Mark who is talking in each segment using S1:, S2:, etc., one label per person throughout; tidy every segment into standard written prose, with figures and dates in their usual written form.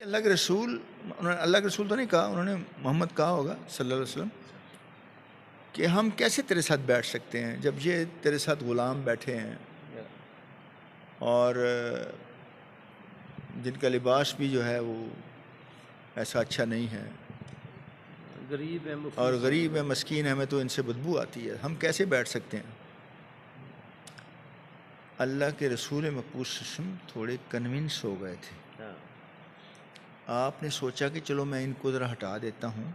S1: اللہ کے رسول، انہوں نے اللہ کے رسول تو نہیں کہا، انہوں نے محمد کہا ہوگا صلی اللہ علیہ وسلم کہ ہم کیسے تیرے ساتھ بیٹھ سکتے ہیں جب یہ تیرے ساتھ غلام بیٹھے ہیں اور جن کا لباس بھی جو ہے وہ ایسا اچھا نہیں ہے،
S2: غریب ہے،
S1: اور غریب ہے، مسکین ہے، ہمیں تو ان سے بدبو آتی ہے، ہم کیسے بیٹھ سکتے ہیں؟ اللہ کے رسول مقبوس صلی اللہ علیہ وسلم تھوڑے کنونس ہو گئے تھے. آپ نے سوچا کہ چلو میں ان کو ذرا ہٹا دیتا ہوں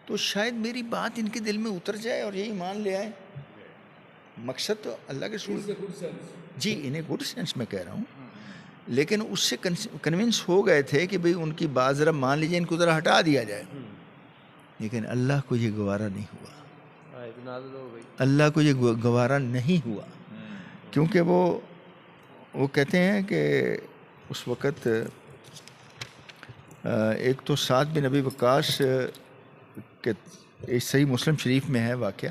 S1: تو شاید میری بات ان کے دل میں اتر جائے اور یہی مان لے آئے. مقصد تو اللہ کے رسول جی انہیں گڈ سینس میں کہہ رہا ہوں، لیکن اس سے کنونس ہو گئے تھے کہ بھئی ان کی بات ذرا مان لیجیے، ان کو ذرا ہٹا دیا جائے. لیکن اللہ کو یہ گوارا نہیں ہوا، اللہ کو یہ گوارا نہیں ہوا، کیونکہ وہ کہتے ہیں کہ اس وقت ایک تو سعد بن ابی وقاص کے صحیح مسلم شریف میں ہے واقعہ،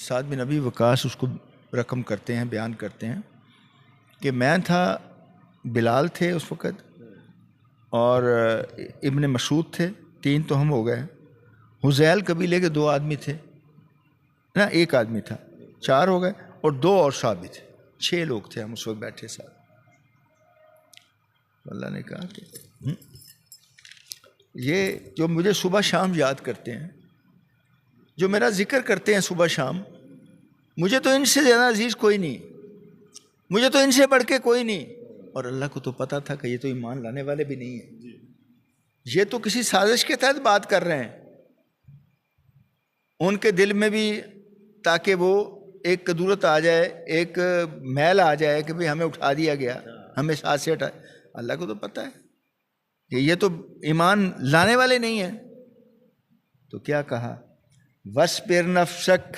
S1: سعد بن ابی وقاص اس کو رقم کرتے ہیں، بیان کرتے ہیں کہ میں تھا، بلال تھے اس وقت، اور ابن مسعود تھے، 3 تو ہم ہو گئے، حذیل قبیلے کے 2 آدمی تھے نا، 1 آدمی تھا، 4 ہو گئے، اور 2 اور صحابی تھے، 6 لوگ تھے ہم اس وقت بیٹھے ساتھ. اللہ نے کہا کہ یہ جو مجھے صبح شام یاد کرتے ہیں، جو میرا ذکر کرتے ہیں صبح شام، مجھے تو ان سے زیادہ عزیز کوئی نہیں، مجھے تو ان سے بڑھ کے کوئی نہیں. اور اللہ کو تو پتہ تھا کہ یہ تو ایمان لانے والے بھی نہیں ہیں، یہ تو کسی سازش کے تحت بات کر رہے ہیں ان کے دل میں بھی، تاکہ وہ ایک کدورت آ جائے، ایک میل آ جائے کہ بھئی ہمیں اٹھا دیا گیا، ہمیں ساتھ سے ہٹا. اللہ کو تو پتہ ہے کہ یہ تو ایمان لانے والے نہیں ہیں. تو کیا کہا؟ وَاسْبِرْ نَفْسَكَ،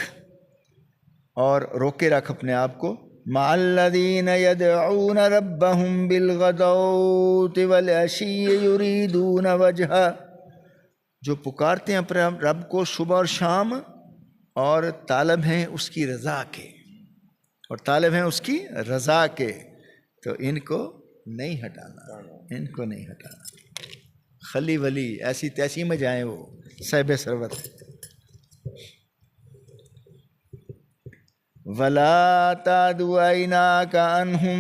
S1: اور روکے رکھ اپنے آپ کو، مَعَ الَّذِينَ يَدْعُونَ رَبَّهُمْ بِالْغَدَوْتِ وَالْعَشِيِّ يُرِيدُونَ وَجْهَهُ، جو پکارتے ہیں اپنے رب کو صبح اور شام، اور طالب ہیں اس کی رضا کے، اور طالب ہیں اس کی رضا کے. تو ان کو نہیں ہٹانا، ان کو نہیں ہٹانا. خلی ولی ایسی تیسی میں جائیں وہ صاحب ثروت. وَلَا تَعْدُ عَيْنَاكَ عَنْهُمْ،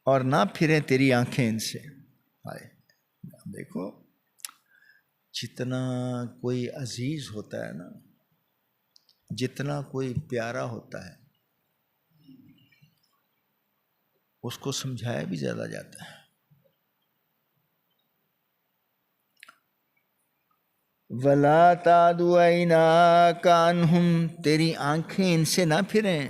S1: اور نہ پھریں تیری آنکھیں ان سے. دیکھو جتنا کوئی عزیز ہوتا ہے نا، جتنا کوئی پیارا ہوتا ہے، اس کو سمجھایا بھی زیادہ جاتا ہے. وَلَا تَعْدُ عَيْنَاكَ عَنْهُمْ، تیری آنکھیں ان سے نہ پھریں.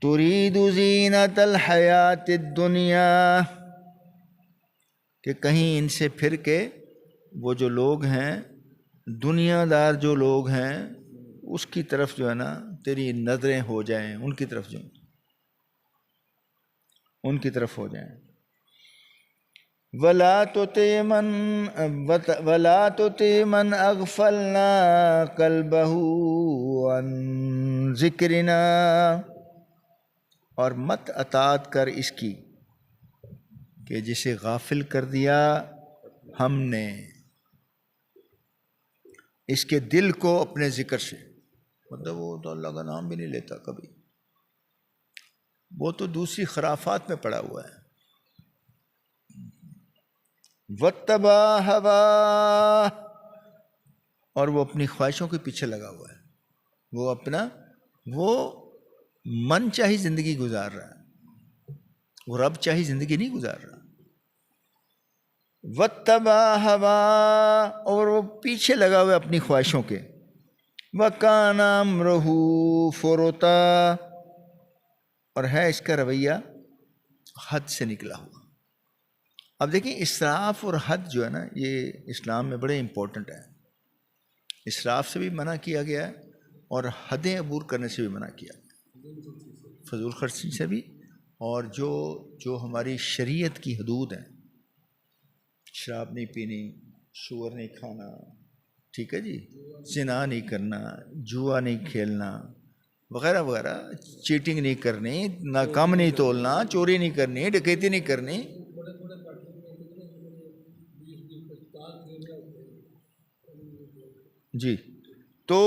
S1: تُرِيدُ زِينَةَ الْحَيَاةِ الدُّنْيَا، کہ کہیں ان سے پھر کے وہ جو لوگ ہیں، دنیا دار جو لوگ ہیں، اس کی طرف جو ہے نا تیری نظریں ہو جائیں، ان کی طرف جو ان کی طرف ہو جائیں. وَلَا تُطِعْ مَنْ أَغْفَلْنَا قَلْبَهُ عَنْ ذِكْرِنَا، اور مت اطاعت کر اس کی کہ جسے غافل کر دیا ہم نے اس کے دل کو اپنے ذکر سے. مطلب وہ تو اللہ کا نام بھی نہیں لیتا کبھی، وہ تو دوسری خرافات میں پڑا ہوا ہے. وَاتَّبَعَ هَوَاهُ، اور وہ اپنی خواہشوں کے پیچھے لگا ہوا ہے، وہ اپنا وہ من چاہی زندگی گزار رہا ہے، وہ رب چاہی زندگی نہیں گزار رہا. وَاتَّبَعَ هَوَاهُ، اور وہ پیچھے لگا ہوا ہے اپنی خواہشوں کے. وَكَانَ أَمْرُهُ فُرُطًا، اور ہے اس کا رویہ حد سے نکلا ہوا. اب دیکھیں اسراف اور حد جو ہے نا، یہ اسلام میں بڑے امپورٹنٹ ہے. اسراف سے بھی منع کیا گیا ہے اور حدیں عبور کرنے سے بھی منع کیا گیا، فضول خرچی سے بھی، اور جو ہماری شریعت کی حدود ہیں، شراب نہیں پینی، سور نہیں کھانا، ٹھیک ہے جی، زنا نہیں کرنا، جوا نہیں کھیلنا، وغیرہ وغیرہ، چیٹنگ نہیں کرنی، نہ کم نہیں تولنا، چوری نہیں کرنی، ڈکیتی نہیں کرنی. جی تو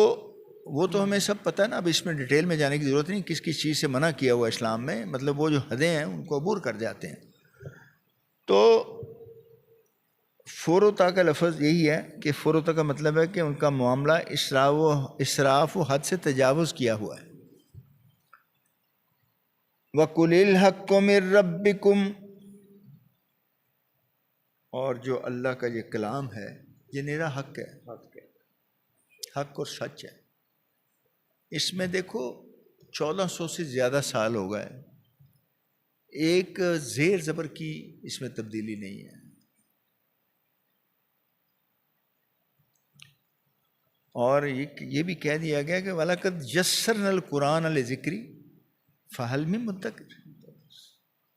S1: وہ تو ہمیں سب پتہ ہے نا، اب اس میں ڈیٹیل میں جانے کی ضرورت نہیں. کس کس چیز سے منع کیا ہوا اسلام میں، مطلب وہ جو حدیں ہیں ان کو عبور کر جاتے ہیں. تو فروتا کا لفظ یہی ہے کہ فروتا کا مطلب ہے کہ ان کا معاملہ اسراف و حد سے تجاوز کیا ہوا ہے. وَقُلِ الْحَقُّ مِن رَبِّكُمْ، اور جو اللہ کا یہ کلام ہے یہ نیرا حق ہے، حق اور سچ ہے. اس میں دیکھو 1400 سے زیادہ سال ہو گئے، ایک زیر زبر کی اس میں تبدیلی نہیں ہے. اور یہ بھی کہہ دیا گیا کہ وَلَقَدْ يَسَّرْنَا الْقُرْآنَ لِلذِّكْرِ فَهَلْ مِن مُدَّكِرٍ،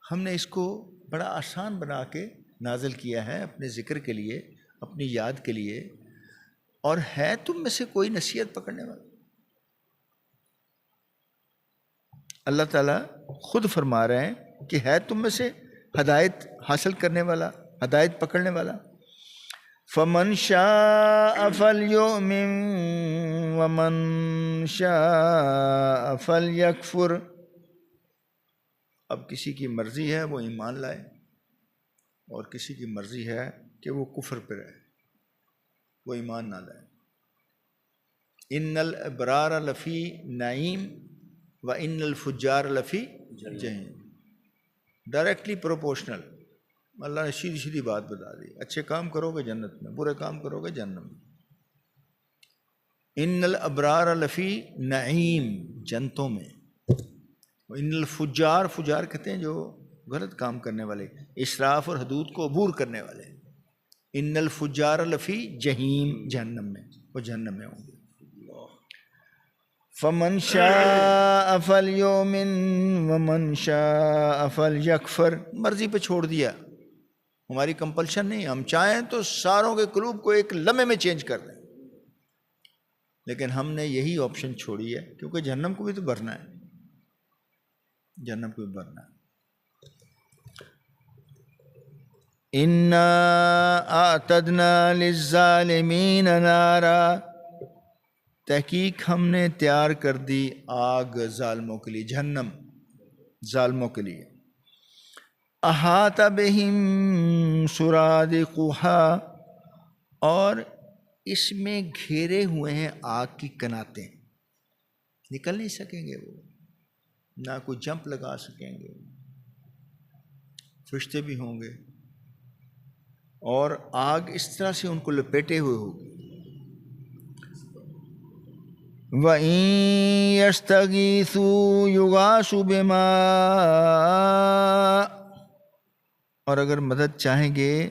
S1: ہم نے اس کو بڑا آسان بنا کے نازل کیا ہے اپنے ذکر کے لیے، اپنی یاد کے لیے. اور ہے تم میں سے کوئی نصیحت پکڑنے والا؟ اللہ تعالیٰ خود فرما رہے ہیں کہ ہے تم میں سے ہدایت حاصل کرنے والا، ہدایت پکڑنے والا. فَمَنْ شَاءَ فَلْيُؤْمِنْ وَمَنْ شَاءَ فَلْيَكْفُرْ. اب کسی کی مرضی ہے وہ ایمان لائے، اور کسی کی مرضی ہے کہ وہ کفر پہ رہے، وہ ایمان نہ لائے. ان الابرار لفی نعیم و ان الفجار لفی جہیم. Directly proportional. اللہ نے سیدھی سیدھی بات بتا دی. اچھے کام کرو گے جنت میں، برے کام کرو گے جہنم میں. ان الابرار لفی نعیم، جنتوں میں. ان الفجار، فجار کہتے ہیں جو غلط کام کرنے والے، اسراف اور حدود کو عبور کرنے والے. ان الفجار لفی جہیم، جہنم میں، وہ جہنم میں ہوں گے. فمن شاء فلیؤمن ومن شاء فلیکفر. مرضی پہ چھوڑ دیا، ہماری کمپلشن نہیں. ہم چاہیں تو ساروں کے قلوب کو ایک لمحے میں چینج کر دیں، لیکن ہم نے یہی آپشن چھوڑی ہے کیونکہ جہنم کو بھی تو بھرنا ہے، جہنم کو بھی بھرنا ہے. اِنَّا أَعْتَدْنَا لِلظَّالِمِينَ نَارًا، تحقیق ہم نے تیار کر دی آگ ظالموں کے لیے، جہنم ظالموں کے لیے. احاط بہم سرادقها، اور اس میں گھیرے ہوئے ہیں آگ کی کناتیں، نکل نہیں سکیں گے وہ، نہ کوئی جمپ لگا سکیں گے. فرشتے بھی ہوں گے اور آگ اس طرح سے ان کو لپیٹے ہوئے ہوگی. وَإِن يَسْتَغِيثُوا يُغَاثُوا بِمَاءٍ، اور اگر مدد چاہیں گے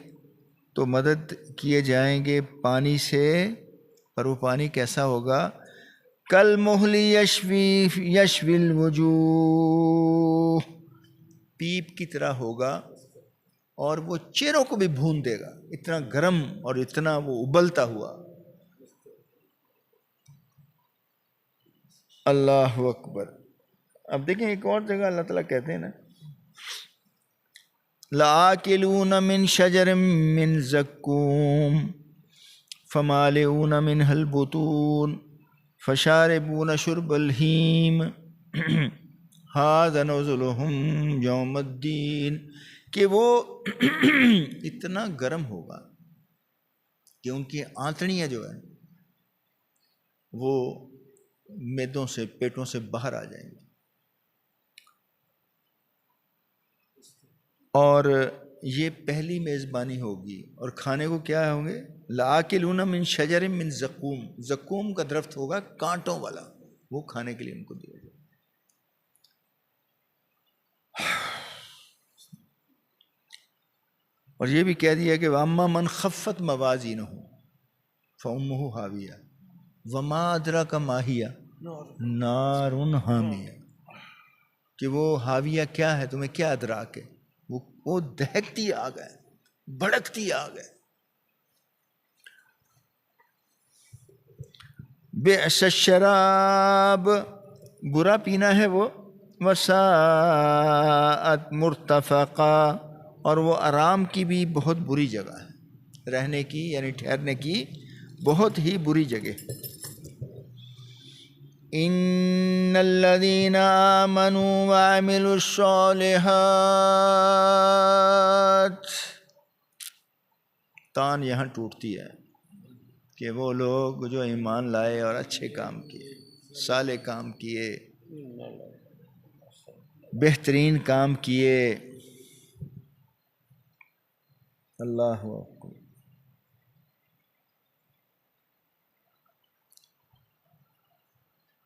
S1: تو مدد کیے جائیں گے پانی سے. پر وہ پانی کیسا ہوگا؟ کالمہل یشوی الوجوہ، پیپ کی طرح ہوگا اور وہ چہروں کو بھی بھون دے گا. اتنا گرم اور اتنا وہ ابلتا ہوا. اللہ اکبر. اب دیکھیں ایک اور جگہ اللہ تعالیٰ کہتے ہیں نا، لَآكِلُونَ مِن شَجَرٍ مِّن زَقُّومٍ فَمَالِئُونَ مِنْهَا الْبُطُونَ فَشَارِبُونَ شُرْبَ الْهِيمِ هَذَا نُزُلُهُمْ يَوْمَ الدِّينِ. کہ وہ اتنا گرم ہوگا کہ ان کی آنتڑیاں جو ہیں وہ میدوں سے، پیٹوں سے باہر آ جائیں گی. اور یہ پہلی میزبانی ہوگی. اور کھانے کو کیا ہوں گے؟ لَآكِلُونَ مِن شَجَرٍ مِّن زَقُّوم. زقوم کا درخت ہوگا کانٹوں والا، وہ کھانے کے لیے ان کو دیا جائے. اور یہ بھی کہہ دیا کہ وَأَمَّا مَنْ خَفَّتْ مَوَازِينُهُ فَأُمُّهُ هَاوِيَةٌ وَمَا أَدْرَاكَ مَا هِيَ نَارٌ حَامِيَةٌ. کہ وہ حاویہ کیا ہے، تمہیں کیا ادراک ہے؟ وہ دہکتی آگ ہے، بھڑکتی آگ ہے. بئس الشراب، برا پینا ہے وہ وساءت مرتفقا، اور وہ آرام کی بھی بہت بری جگہ ہے، رہنے کی یعنی ٹھہرنے کی بہت ہی بری جگہ۔ ان الذين آمنوا وعملوا الصالحات، تان یہاں ٹوٹتی ہے کہ وہ لوگ جو ایمان لائے اور اچھے کام کیے، صالح کام کیے، بہترین کام کیے۔ اللہ اکبر۔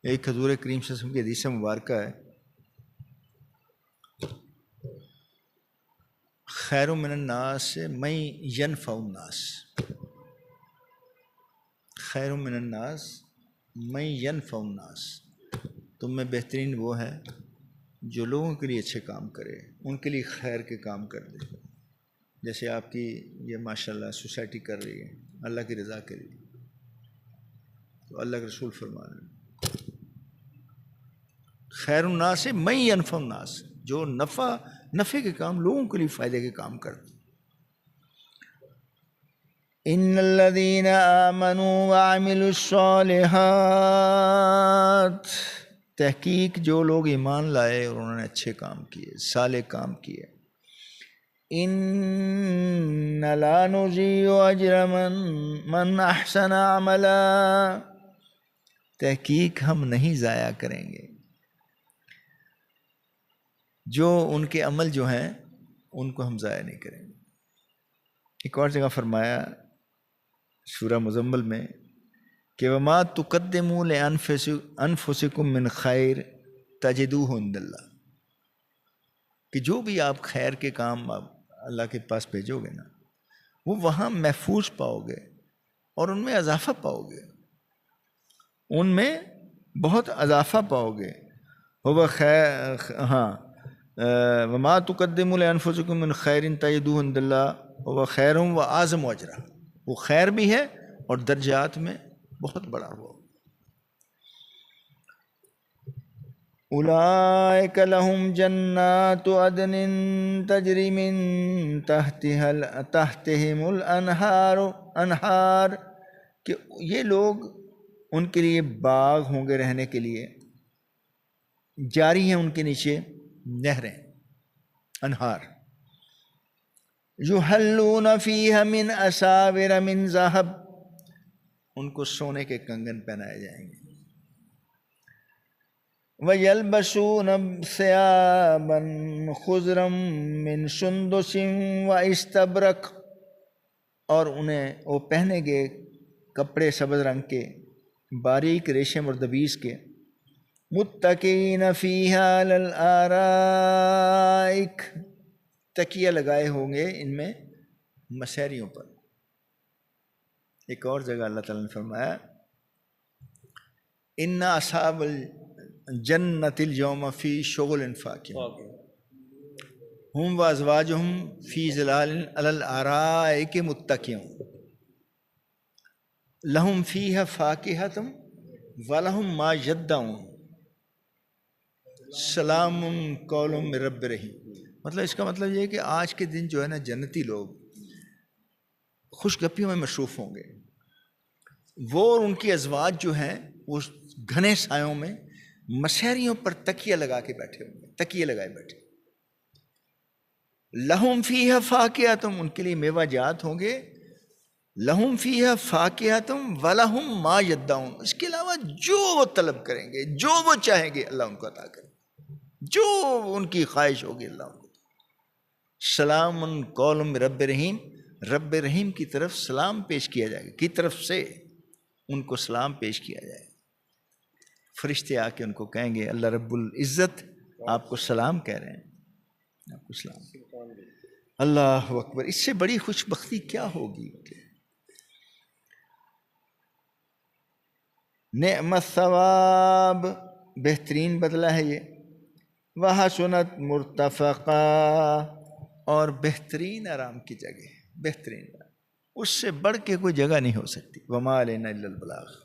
S1: ایک حضور کریم صلی اللہ علیہ وسلم کی حدیث مبارکہ ہے، خیر من الناس من ینفع الناس، خیر من الناس من ینفع الناس، تم میں بہترین وہ ہے جو لوگوں کے لیے اچھے کام کرے، ان کے لیے خیر کے کام کر دے۔ جیسے آپ کی یہ ماشاءاللہ سوسائٹی کر رہی ہے اللہ کی رضا کے لیے، تو اللہ کے رسول فرما رہے ہیں خیر الناس من ینفع الناس، جو نفع کے کام، لوگوں کے لیے فائدے کے کام کرتے۔ ان الذين آمنوا وعملوا الصالحات، تحقیق جو لوگ ایمان لائے اور انہوں نے اچھے کام کیے، صالح کام کیے، ان لا نضيع اجر من احسن عملا، تحقیق ہم نہیں ضائع کریں گے جو ان کے عمل جو ہیں ان کو ہم ضائع نہیں کریں گے۔ ایک اور جگہ فرمایا سورہ مزمل میں کہ وما تقدموا لانفسکم من خیر تجدوہ عند اللہ، کہ جو بھی آپ خیر کے کام آپ اللہ کے پاس بھیجو گے نا، وہ وہاں محفوظ پاؤ گے اور ان میں اضافہ پاؤ گے، ان میں بہت اضافہ پاؤ گے۔ وہ خیر، ہاں، وما تقدموا لانفسکم من خیر تجدوہ عند اللہ وہ خیر و اعظم اجرا، وہ خیر بھی ہے اور درجات میں بہت بڑا ہوا۔ اولئک لہم جنات عدن تجری من تحتہم الانہار، کہ یہ لوگ، ان کے لیے باغ ہوں گے رہنے کے لیے، جاری ہیں ان کے نیچے نہریں، انہار، یحلون فیہا من اساور من ذہب، ان کو سونے کے کنگن پہنائے جائیں گے، وَيَلْبَسُونَ ثِيَابًا خُضْرًا مِّن سُنْدُسٍ وَإِسْتَبْرَقٍ، اور انہیں وہ پہنیں گے کپڑے سبز رنگ کے، باریک ریشم اور دبیز کے، متکئین فیہا علی الارائک، تکیہ لگائے ہوں گے ان میں مسیریوں پر۔ ایک اور جگہ اللہ تعالیٰ نے فرمایا ان اصحاب الجنۃ اليوم فی شغل فاکہون ہم وازواجہم فی ظلال علی الارائک متکئون لہم فیہا فاکہۃ ولہم ما یدعون سلام قول من رب رحیم۔ مطلب اس کا مطلب یہ ہے کہ آج کے دن جو ہے نا، جنتی لوگ خوش گپیوں میں مصروف ہوں گے، وہ اور ان کی ازواج جو ہیں وہ گھنے سایوں میں مسحریوں پر تکیہ لگا کے بیٹھے ہوں گے، تکیے لگائے بیٹھے۔ لہم فیہا فاکہۃ، ان کے لیے میوہ جات ہوں گے، لہم فیہا فاکہۃ ولہم ما یدعون، اس کے علاوہ جو وہ طلب کریں گے، جو وہ چاہیں گے اللہ ان کو عطا کرے، جو ان کی خواہش ہوگی اللہ ان کو۔ سلام قول من رب رحیم، رب رحیم کی طرف سلام پیش کیا جائے گا، کی طرف سے ان کو سلام پیش کیا جائے گا۔ فرشتے آ کے ان کو کہیں گے اللہ رب العزت آپ کو سلام کہہ رہے ہیں، آپ کو سلام۔ اللہ اکبر، اس سے بڑی خوش بختی کیا ہوگی؟ نعم الثواب، بہترین بدلہ ہے یہ، وحسنت مرتفقا، اور بہترین آرام کی جگہ، بہترین، اس سے بڑھ کے کوئی جگہ نہیں ہو سکتی۔ وما علینا الا البلاغ۔